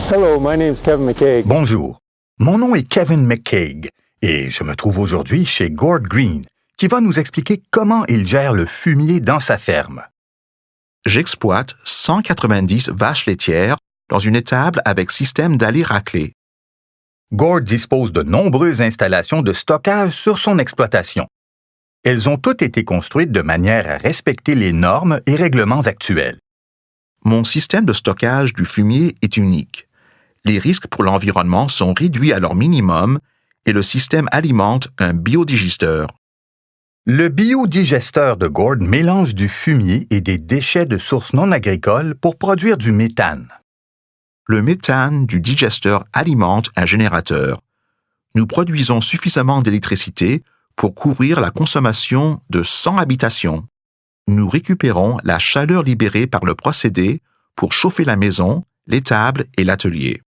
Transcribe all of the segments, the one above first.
Hello, my name is Kevin McCaig. Bonjour, mon nom est Kevin McCaig et je me trouve aujourd'hui chez Gord Green, qui va nous expliquer comment il gère le fumier dans sa ferme. J'exploite 190 vaches laitières dans une étable avec système d'allées raclées. Gord dispose de nombreuses installations de stockage sur son exploitation. Elles ont toutes été construites de manière à respecter les normes et règlements actuels. Mon système de stockage du fumier est unique. Les risques pour l'environnement sont réduits à leur minimum et le système alimente un biodigesteur. Le biodigesteur de Gord mélange du fumier et des déchets de sources non agricoles pour produire du méthane. Le méthane du digesteur alimente un générateur. Nous produisons suffisamment d'électricité pour couvrir la consommation de 100 habitations. Nous récupérons la chaleur libérée par le procédé pour chauffer la maison, l'étable et l'atelier.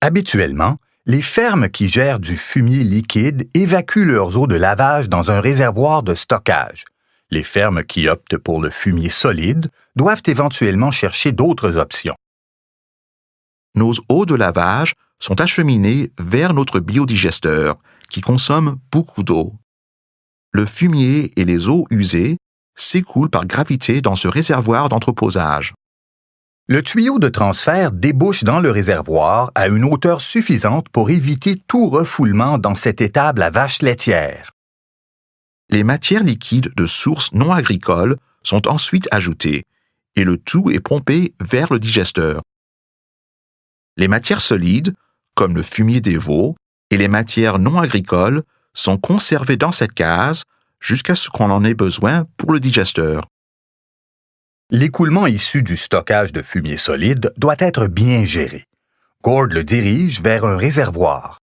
Habituellement, les fermes qui gèrent du fumier liquide évacuent leurs eaux de lavage dans un réservoir de stockage. Les fermes qui optent pour le fumier solide doivent éventuellement chercher d'autres options. Nos eaux de lavage sont acheminées vers notre biodigesteur, qui consomme beaucoup d'eau. Le fumier et les eaux usées s'écoulent par gravité dans ce réservoir d'entreposage. Le tuyau de transfert débouche dans le réservoir à une hauteur suffisante pour éviter tout refoulement dans cette étable à vaches laitières. Les matières liquides de sources non agricoles sont ensuite ajoutées et le tout est pompé vers le digesteur. Les matières solides, comme le fumier des veaux, et les matières non agricoles sont conservées dans cette case jusqu'à ce qu'on en ait besoin pour le digesteur. L'écoulement issu du stockage de fumier solide doit être bien géré. Gord le dirige vers un réservoir.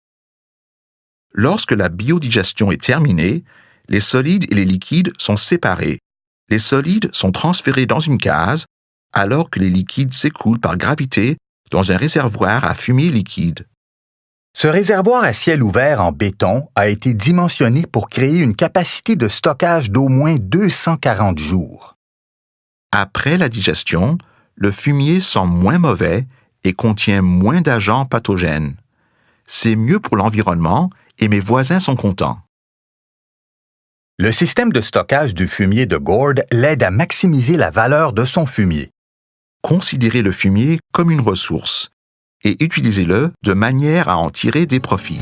Lorsque la biodigestion est terminée, les solides et les liquides sont séparés. Les solides sont transférés dans une case, alors que les liquides s'écoulent par gravité dans un réservoir à fumier liquide. Ce réservoir à ciel ouvert en béton a été dimensionné pour créer une capacité de stockage d'au moins 240 jours. Après la digestion, le fumier sent moins mauvais et contient moins d'agents pathogènes. C'est mieux pour l'environnement et mes voisins sont contents. Le système de stockage du fumier de Gord l'aide à maximiser la valeur de son fumier. Considérez le fumier comme une ressource et utilisez-le de manière à en tirer des profits.